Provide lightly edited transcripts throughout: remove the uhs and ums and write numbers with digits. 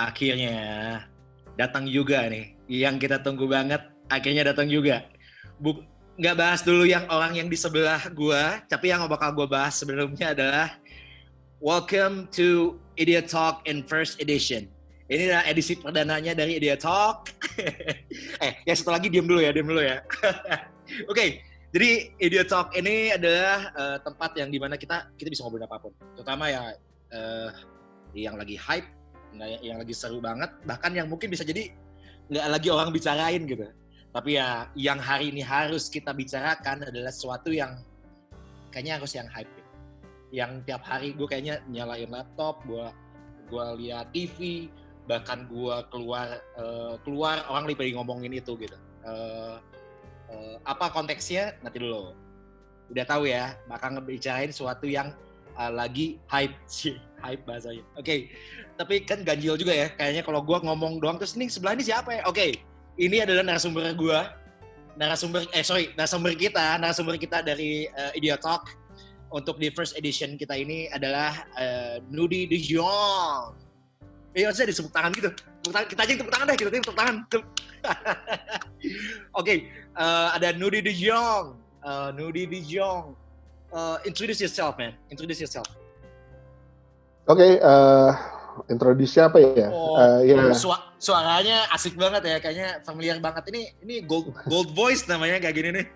Akhirnya datang juga nih, yang kita tunggu banget. Akhirnya datang juga. Nggak bahas dulu yang orang yang di sebelah gua, tapi yang bakal gua bahas sebelumnya adalah welcome to Idiot Talk in first edition. Ini adalah edisi perdananya dari Idiot Talk. Ya satu lagi diam dulu ya. Oke, jadi Idiot Talk ini adalah tempat yang dimana kita bisa ngobrolin apapun, terutama ya yang lagi hype, yang lagi seru banget, bahkan yang mungkin bisa jadi nggak lagi orang bicarain gitu. Tapi ya yang hari ini harus kita bicarakan adalah sesuatu yang kayaknya harus yang hype. Yang tiap hari gue kayaknya nyalain laptop, gue lihat TV, bahkan gue keluar orang lagi ngomongin itu gitu. Apa konteksnya nanti dulu. Udah tahu ya, bakal ngebicarain sesuatu yang lagi hype sih, hype bahasanya. Oke, tapi kan ganjil juga ya. Kayaknya kalau gue ngomong doang terus nih sebelah ini siapa ya? Oke, ini adalah narasumber kita dari Idiot Talk. Untuk di first edition kita ini adalah Nudi De Jong. Harusnya disebut tangan gitu. Kita aja tepuk tangan deh, kita tepuk tangan. Oke, ada Nudi De Jong. Introduce yourself, man. Introduce yourself. Oke, introduce apa ya? Yeah. Suaranya asik banget ya, kayaknya familiar banget. Ini gold voice namanya kayak gini nih.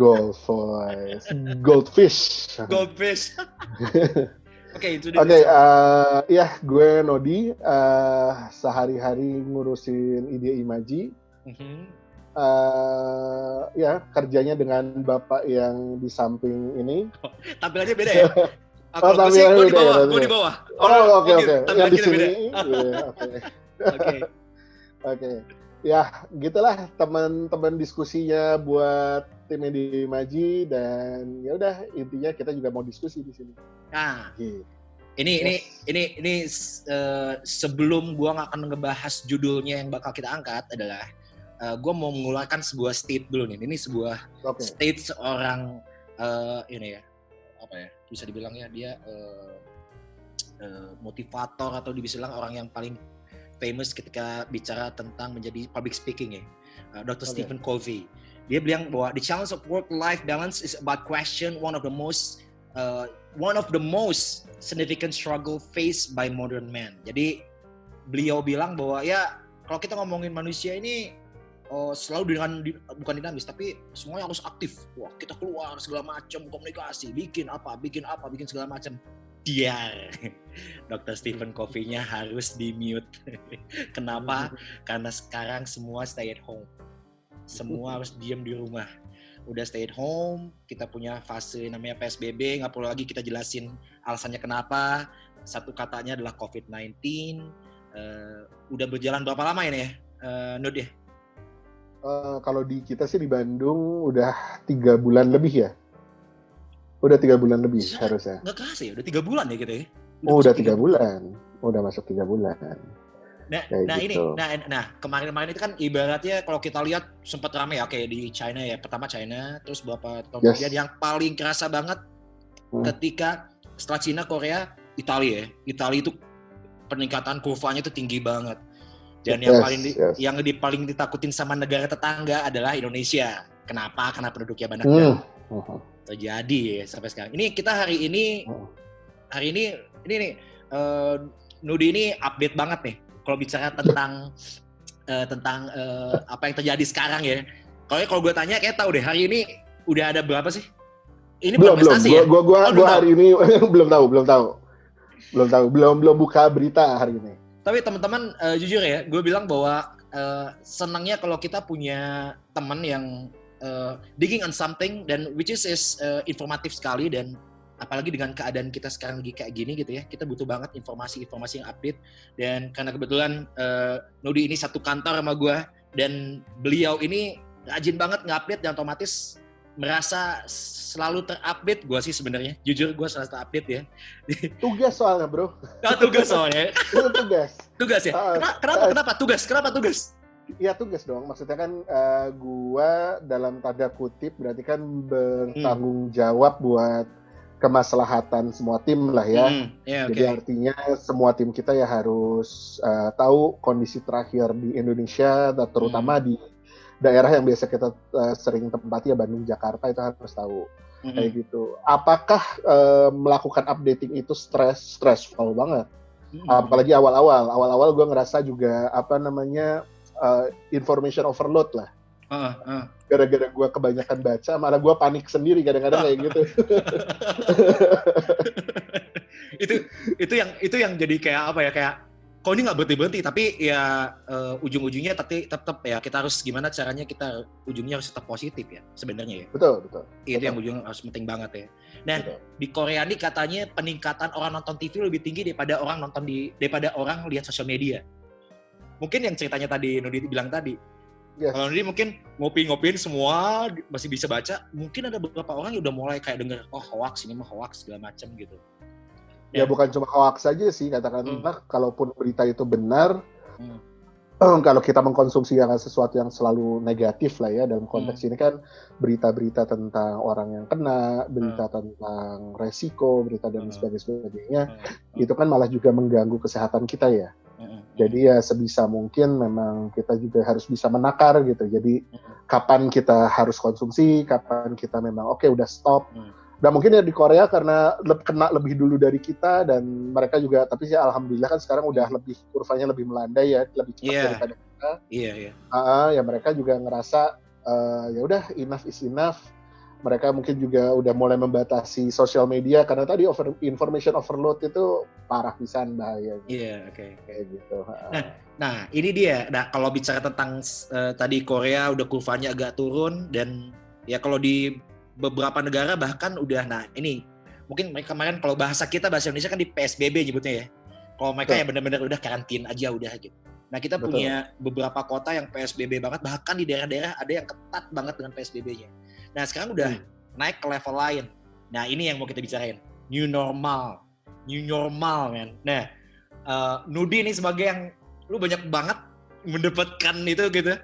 Gold voice, goldfish. Oke, ya gue Nodi. Sehari-hari ngurusin ide Imaji. Ya kerjanya dengan bapak yang di samping ini. Tampilannya beda ya? Gue di bawah. Oke. Yang di sini. Oke. Ya, gitulah teman-teman diskusinya buat tim Ide Imaji, dan ya udah intinya kita juga mau diskusi di sini. Nah, ini sebelum gua nggak akan ngebahas judulnya yang bakal kita angkat adalah gue mau mengeluarkan sebuah state dulu nih. Ini sebuah state seorang ini ya, apa ya, bisa dibilangnya dia motivator atau bisa bilang orang yang paling famous ketika bicara tentang menjadi public speaking ya, Dr. Stephen Covey. Dia bilang bahwa the challenge of work-life balance is about question one of the most significant struggle faced by modern man. Jadi beliau bilang bahwa ya kalau kita ngomongin manusia ini selalu bukan dinamis, tapi semuanya harus aktif. Wah, kita keluar segala macam, komunikasi, bikin segala macam. Dia Dr. Stephen Covey-nya harus di-mute. Kenapa? Karena sekarang semua stay at home. Semua harus diam di rumah. Udah stay at home, kita punya fase namanya PSBB, nggak perlu lagi kita jelasin alasannya kenapa. Satu katanya adalah COVID-19. Udah berjalan berapa lama ini ya, Nud ya? Kalau di kita sih di Bandung udah 3 bulan lebih ya. Udah 3 bulan lebih harusnya. Nggak kerasa ya, udah 3 bulan ya gitu ya? Udah 3 bulan. Udah masuk 3 bulan. Gitu. Kemarin itu kan ibaratnya kalau kita lihat sempat ramai ya, kayak di China ya. Pertama China, terus beberapa tahun kemudian yang paling kerasa banget ketika setelah China, Korea, Italia ya. Italia itu peningkatan kurvanya itu tinggi banget. Dan yang paling ditakutin sama negara tetangga adalah Indonesia. Kenapa? Karena penduduknya banyak banget. Terjadi ya sampai sekarang. Ini kita hari ini Nudi ini update banget nih kalau bicara tentang apa yang terjadi sekarang ya. Kalau gue tanya kayak tahu deh, hari ini udah ada berapa sih? Ini belum prestasi ya? Gua hari ini belum tahu. Belum buka berita hari ini. Tapi teman-teman jujur ya, gue bilang bahwa senangnya kalau kita punya teman yang digging on something dan which is informatif sekali, dan apalagi dengan keadaan kita sekarang lagi kayak gini gitu ya, kita butuh banget informasi yang update. Dan karena kebetulan Nudi ini satu kantor sama gue, dan beliau ini rajin banget nge-update dan otomatis merasa selalu terupdate. Gue sih sebenarnya jujur gue selalu terupdate ya. Tugas soalnya bro. Tugas soalnya. Tugas ya. Kenapa tugas? Iya tugas dong, maksudnya kan gua dalam tanda kutip berarti kan bertanggung jawab buat kemaslahatan semua tim lah ya. Ya, Jadi oke. artinya semua tim kita ya harus tahu kondisi terakhir di Indonesia, terutama di daerah yang biasa kita sering tempati ya, Bandung, Jakarta, itu harus tahu. Kayak gitu. Apakah melakukan updating itu stressful banget? Apalagi awal-awal gue ngerasa juga information overload lah. Gara-gara gue kebanyakan baca, malah gue panik sendiri kadang-kadang kayak gitu. itu yang jadi kayak apa ya, kayak kok ini nggak berhenti tapi ya ujung-ujungnya tapi tetap ya kita harus gimana caranya, kita ujungnya harus tetap positif ya sebenarnya ya. Betul. Itu yang ujungnya harus penting banget ya. Nah, di Korea ini katanya peningkatan orang nonton TV lebih tinggi daripada orang lihat sosial media. Mungkin yang ceritanya tadi Nudi bilang tadi. Yes. Kalau Nudi mungkin ngopi-ngopiin semua masih bisa baca, mungkin ada beberapa orang yang udah mulai kayak denger, oh hoax, ini mah hoax segala macam gitu. Ya bukan cuma hoax saja sih, katakanlah kalaupun berita itu benar, kalau kita mengkonsumsi sesuatu yang selalu negatif lah ya, dalam konteks ini kan berita-berita tentang orang yang kena, berita tentang resiko, berita dan sebagainya, itu kan malah juga mengganggu kesehatan kita ya. Jadi ya sebisa mungkin memang kita juga harus bisa menakar gitu. Jadi kapan kita harus konsumsi, kapan kita memang udah stop. Dan mungkin ya di Korea karena kena lebih dulu dari kita, dan mereka juga, tapi sih alhamdulillah kan sekarang udah lebih, kurvanya lebih melandai ya, lebih cepat daripada kita. Ya mereka juga ngerasa ya udah enough is enough. Mereka mungkin juga udah mulai membatasi sosial media karena tadi information overload itu parah pisan bahayanya. Kayak gitu. Nah ini dia. Nah kalau bicara tentang tadi Korea udah kurvanya agak turun, dan ya kalau di beberapa negara bahkan udah, nah ini mungkin mereka kemarin kalau bahasa Indonesia kan di PSBB nyebutnya ya. Kalau mereka ya benar-benar udah karantin aja udah gitu. Nah kita punya beberapa kota yang PSBB banget, bahkan di daerah-daerah ada yang ketat banget dengan PSBB-nya. Nah sekarang udah naik ke level lain. Nah ini yang mau kita bicarain, new normal man. Nah Nudi ini sebagai yang lu banyak banget mendapatkan itu gitu,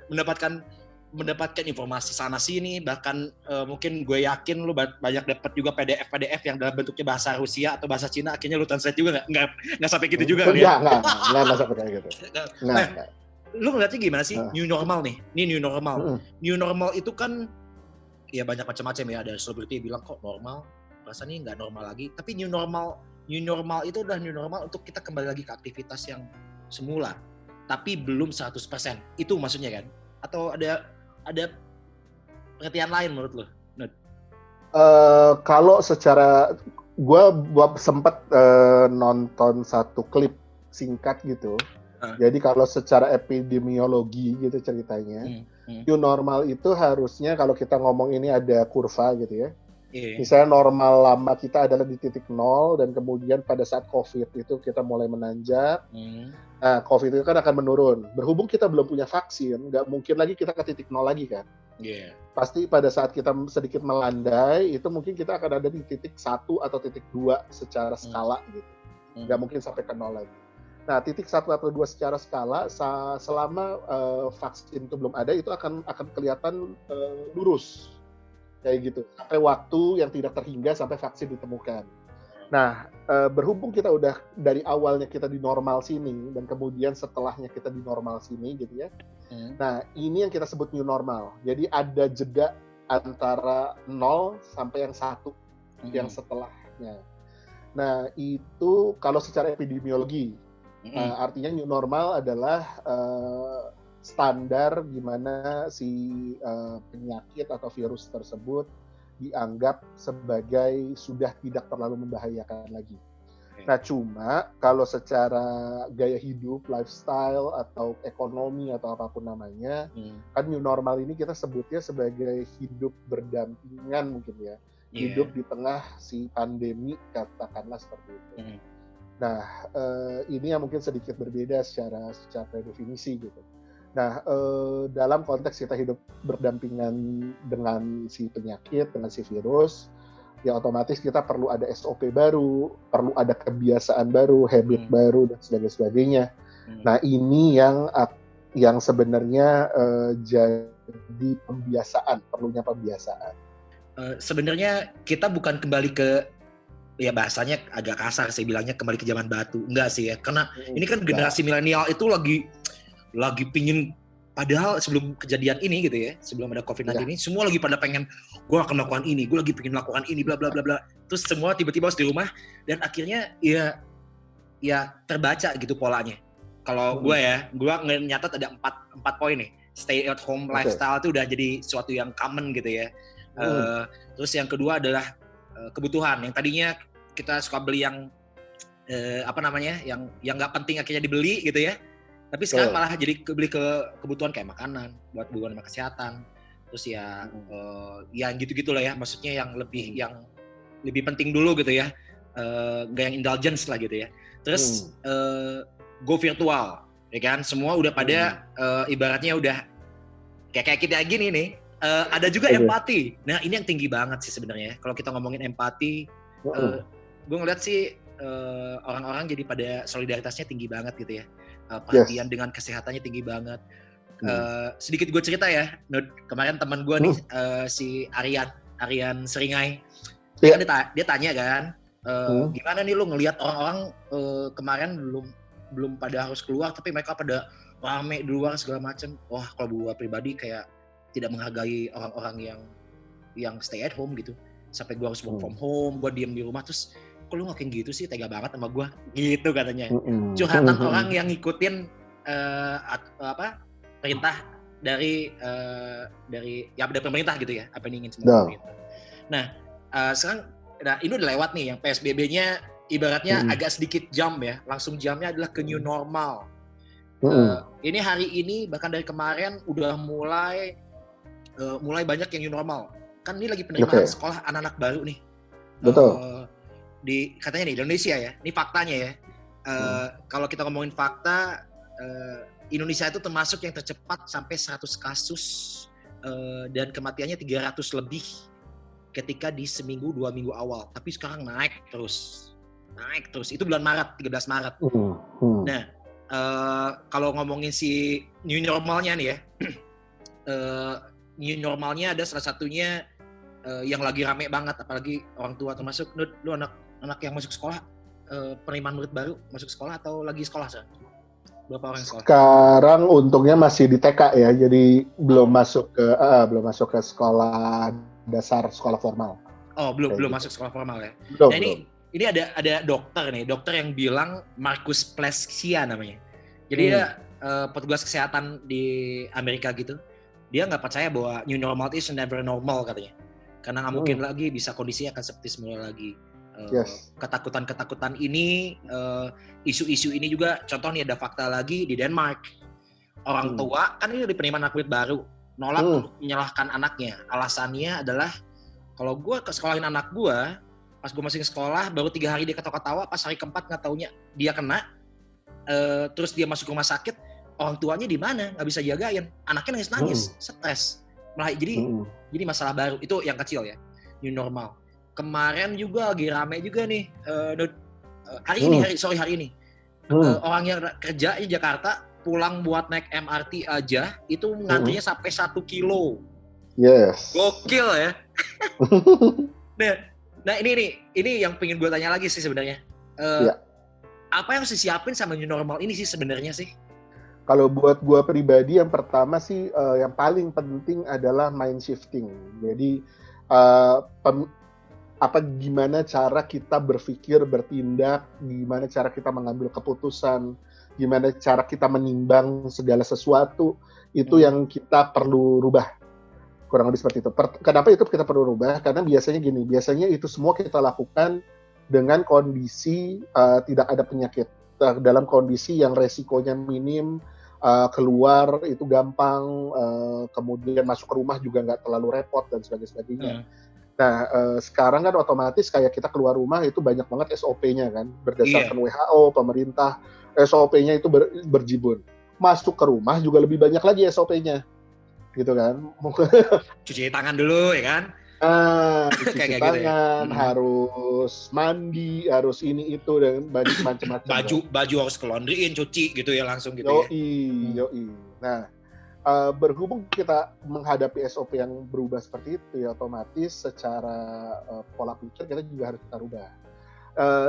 mendapatkan informasi sana sini, bahkan mungkin gue yakin lu banyak dapat juga PDF yang dalam bentuknya bahasa Rusia atau bahasa Cina, akhirnya lu translate juga nggak sampai gitu juga kali ya? Nggak sampai kayak gitu. Nah, lu ngeliatnya gimana sih new normal nih? Ini new normal. New normal itu kan ya banyak macam-macam ya, ada selebriti bilang kok normal, rasanya nggak normal lagi. Tapi new normal itu udah new normal untuk kita kembali lagi ke aktivitas yang semula, tapi belum 100%. Itu maksudnya kan? Atau ada pengertian lain menurut lo? Kalau secara, gue sempat nonton satu klip singkat gitu. Jadi kalau secara epidemiologi gitu ceritanya, new normal itu harusnya kalau kita ngomong ini ada kurva gitu ya. Misalnya normal lama kita adalah di titik 0, dan kemudian pada saat COVID itu kita mulai menanjak. Nah, COVID itu kan akan menurun. Berhubung kita belum punya vaksin, nggak mungkin lagi kita ke titik 0 lagi kan. Pasti pada saat kita sedikit melandai, itu mungkin kita akan ada di titik 1 atau titik 2 secara skala gitu. Nggak mungkin sampai ke 0 lagi. Nah, titik 1 atau 2 secara skala, selama vaksin itu belum ada, itu akan kelihatan lurus. Kayak gitu. Sampai waktu yang tidak terhingga sampai vaksin ditemukan. Nah, berhubung kita udah dari awalnya kita di normal sini, dan kemudian setelahnya kita di normal sini gitu ya. Nah, ini yang kita sebut new normal. Jadi ada jeda antara 0 sampai yang 1, yang setelahnya. Nah, itu kalau secara epidemiologi. Artinya new normal adalah standar gimana si penyakit atau virus tersebut dianggap sebagai sudah tidak terlalu membahayakan lagi. Nah, cuma kalau secara gaya hidup, lifestyle, atau ekonomi, atau apapun namanya, kan new normal ini kita sebutnya sebagai hidup berdampingan mungkin ya. Hidup di tengah si pandemi, katakanlah seperti itu. Nah, ini yang mungkin sedikit berbeda secara definisi gitu. Nah, dalam konteks kita hidup berdampingan dengan si penyakit, dengan si virus, ya otomatis kita perlu ada SOP baru, perlu ada kebiasaan baru, habit baru, dan sebagainya. Nah, ini yang sebenarnya jadi pembiasaan, perlunya pembiasaan. Sebenarnya kita bukan kembali ke ya bahasanya agak kasar sih bilangnya kembali ke zaman batu. Enggak sih ya, karena ini kan Enggak. generasi milenial itu lagi pingin, padahal sebelum kejadian ini gitu ya, sebelum ada COVID-19 ini, semua lagi pada pengen, gue akan melakukan ini, gue lagi pengen melakukan ini, bla bla bla bla. Terus semua tiba-tiba harus di rumah, dan akhirnya ya terbaca gitu polanya. Kalau gue nyatat ada 4 poin nih. Stay at home lifestyle itu udah jadi sesuatu yang common gitu ya. Terus yang kedua adalah kebutuhan. Yang tadinya kita suka beli yang yang nggak penting akhirnya dibeli gitu ya. Tapi sekarang malah jadi beli ke kebutuhan kayak makanan, buat hubungan sama kesehatan. Terus ya yang gitu-gitulah ya. Maksudnya yang lebih penting dulu gitu ya. Gak yang indulgence lah gitu ya. Terus go virtual, ya kan? Semua udah pada ibaratnya udah kayak kita gini nih. Ada juga empati. Nah ini yang tinggi banget sih sebenarnya. Kalau kita ngomongin empati, gue ngeliat sih orang-orang jadi pada solidaritasnya tinggi banget gitu ya. Perhatian dengan kesehatannya tinggi banget. Sedikit gue cerita ya, kemarin teman gue nih si Aryan Seringai, dia tanya kan, gimana nih lu ngelihat orang-orang kemarin belum pada harus keluar tapi mereka pada rame di luar segala macam. Wah kalau gue pribadi kayak tidak menghargai orang-orang yang stay at home gitu, sampai gue harus work from home, gue diem di rumah terus kok lu ngelakuin gitu sih, tega banget sama gue gitu katanya. Curhatan orang yang ngikutin perintah dari pemerintah gitu ya, apa yang ingin semua pemerintah. Nah sekarang ini udah lewat nih yang PSBB-nya ibaratnya agak sedikit jump ya, langsung jumpnya adalah ke new normal. Ini hari ini bahkan dari kemarin udah mulai banyak yang new normal. Kan ini lagi penerimaan sekolah anak-anak baru nih. Betul. Katanya nih Indonesia ya, ini faktanya ya. Kalau kita ngomongin fakta, Indonesia itu termasuk yang tercepat sampai 100 kasus dan kematiannya 300 lebih ketika di seminggu 2 minggu awal. Tapi sekarang naik terus. Itu bulan Maret, 13 Maret. Nah, kalau ngomongin si new normalnya nih ya, new normalnya ada salah satunya yang lagi rame banget, apalagi orang tua termasuk. Lu anak yang masuk sekolah, penerimaan murid baru masuk sekolah atau lagi sekolah sih? Berapa orang sekolah? Sekarang untungnya masih di TK ya, jadi belum masuk ke sekolah dasar, sekolah formal. Oh belum masuk sekolah formal ya. Belum, nah ini ada dokter yang bilang Marcus Plessia namanya. Jadi dia petugas kesehatan di Amerika gitu. Dia nggak percaya bahwa new normal is never normal katanya. Karena nggak mungkin lagi bisa kondisinya akan seperti semula lagi. Ketakutan ini, isu-isu ini juga, contoh nih ada fakta lagi di Denmark. Orang tua kan ini dari penerimaan anak murid baru nolak untuk menyalahkan anaknya. Alasannya adalah kalau gue sekolahin anak gue, pas gue masih ke sekolah baru 3 hari dia ketawa-ketawa, pas hari keempat nggak taunya dia kena, terus dia masuk rumah sakit, orang tuanya di mana, nggak bisa jagain, anaknya nangis, stres, malah jadi masalah baru. Itu yang kecil ya, new normal. Kemarin juga lagi rame juga nih, hari ini orang yang kerja di Jakarta pulang buat naik MRT aja itu ngantrinya sampai 1 kilo. Gokil ya. Nah ini yang pengen gue tanya lagi sih sebenarnya. Apa yang harus disiapin sama new normal ini sih sebenarnya sih? Kalau buat gue pribadi yang pertama sih yang paling penting adalah mind shifting. Jadi gimana cara kita berpikir, bertindak, gimana cara kita mengambil keputusan, gimana cara kita menimbang segala sesuatu, itu yang kita perlu rubah. Kurang lebih seperti itu. Kenapa itu kita perlu rubah? Karena biasanya itu semua kita lakukan dengan kondisi tidak ada penyakit, dalam kondisi yang resikonya minim, keluar itu gampang, kemudian masuk ke rumah juga nggak terlalu repot dan sebagainya. Nah, sekarang kan otomatis kayak kita keluar rumah itu banyak banget SOP-nya kan, berdasarkan WHO, pemerintah, SOP-nya itu berjibun. Masuk ke rumah juga lebih banyak lagi SOP-nya, gitu kan. Cuci tangan dulu ya kan? Cuci tangan, gitu ya. Harus mandi, harus ini itu dan banyak macam-macam. Baju harus ke laundryin, cuci gitu ya langsung gitu. Yoi. Nah, berhubung kita menghadapi SOP yang berubah seperti itu ya, otomatis secara pola pikir kita juga harus kita rubah.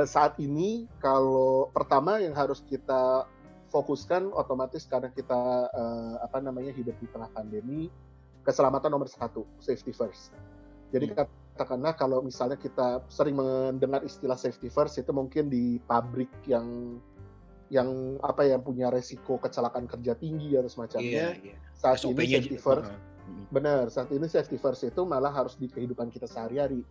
saat ini kalau pertama yang harus kita fokuskan otomatis karena kita hidup di tengah pandemi, keselamatan nomor 1, safety first. Jadi katakanlah kalau misalnya kita sering mendengar istilah safety first itu mungkin di pabrik yang punya resiko kecelakaan kerja tinggi atau semacamnya. Saat ini safety first, benar. Saat ini safety first itu malah harus di kehidupan kita sehari-hari,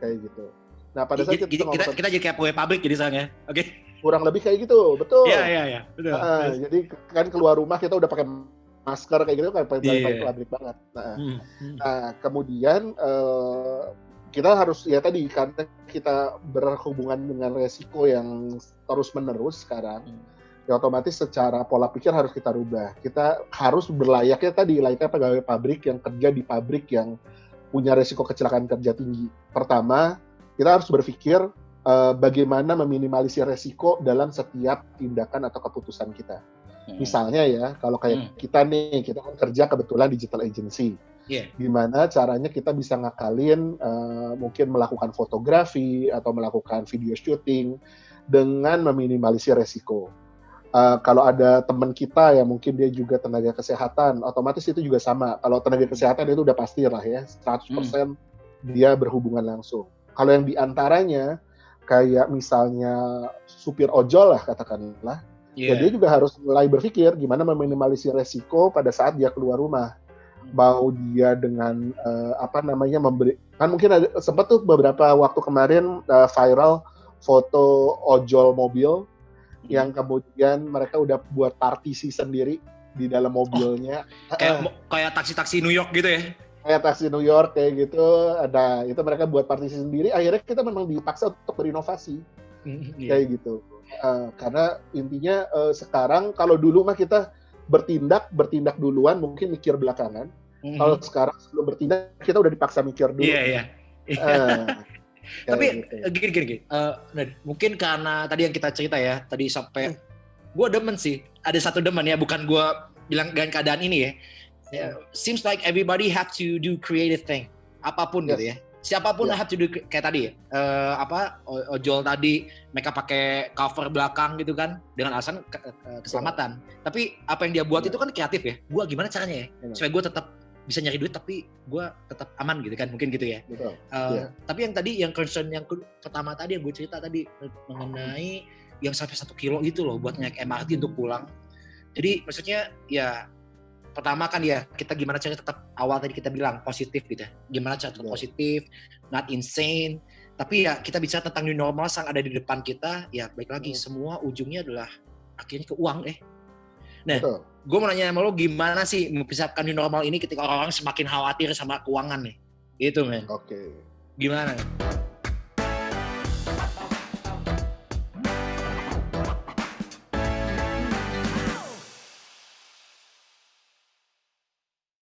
kayak gitu. Nah pada saat kita jadi kayak pegawai pabrik jadi soalnya, oke? Kurang lebih kayak gitu, betul. Iya, betul. Jadi kan keluar rumah kita udah pakai masker kayak gitu kan, pakai pabrik banget. Nah kemudian kita harus ya tadi karena kita berhubungan dengan resiko yang terus-menerus sekarang, ya otomatis secara pola pikir harus kita rubah. Kita harus berlayaknya pegawai pabrik yang kerja di pabrik yang punya resiko kecelakaan kerja tinggi. Pertama, kita harus berpikir bagaimana meminimalisir resiko dalam setiap tindakan atau keputusan kita. Misalnya ya, kalau kayak kita kan kerja kebetulan digital agency. Gimana caranya kita bisa ngakalin mungkin melakukan fotografi atau melakukan video shooting dengan meminimalisir resiko. Kalau ada teman kita ya mungkin dia juga tenaga kesehatan, otomatis itu juga sama. Kalau tenaga kesehatan itu udah pasti lah ya, 100% dia berhubungan langsung. Kalau yang diantaranya kayak misalnya supir ojol lah katakanlah, ya dia juga harus mulai berpikir gimana meminimalisir resiko pada saat dia keluar rumah. Mau dia dengan memberi, kan mungkin ada sempat tuh beberapa waktu kemarin viral foto ojol mobil yang kemudian mereka udah buat partisi sendiri di dalam mobilnya. Kayak taksi-taksi New York gitu ya? Kayak taksi New York kayak gitu, ada itu mereka buat partisi sendiri. Akhirnya kita memang dipaksa untuk berinovasi kayak gitu. Karena intinya sekarang kalau dulu mah kita bertindak duluan, mungkin mikir belakangan. Kalau sekarang sebelum bertindak kita udah dipaksa mikir dulu. Iya. Tapi gini, mungkin karena tadi yang kita cerita ya, tadi sampai gue demen sih. Ada satu demen ya, bukan gue bilang dengan keadaan ini ya. Seems like everybody have to do creative thing, apapun gitu ya. Siapapun have to do kayak tadi ya. Ojol tadi mereka pakai cover belakang gitu kan dengan alasan keselamatan. Tapi apa yang dia buat itu kan kreatif ya. Gua gimana caranya ya supaya gue tetap bisa nyari duit tapi gue tetap aman gitu kan, mungkin gitu ya. Tapi yang tadi yang concern yang pertama tadi yang gue cerita tadi mengenai yang sampai 1 kilo gitu loh buat naik MRT untuk pulang. Jadi maksudnya ya pertama kan ya kita gimana caranya tetap awal tadi kita bilang positif gitu. Gimana cara tetap positif, not insane. Tapi ya kita bicara tentang new normal yang ada di depan kita, ya baik lagi semua ujungnya adalah akhirnya ke uang Nah, gue mau nanya sama lo gimana sih mempersiapkan new normal ini ketika orang-orang semakin khawatir sama keuangan nih? Gitu men. Oke. Gimana?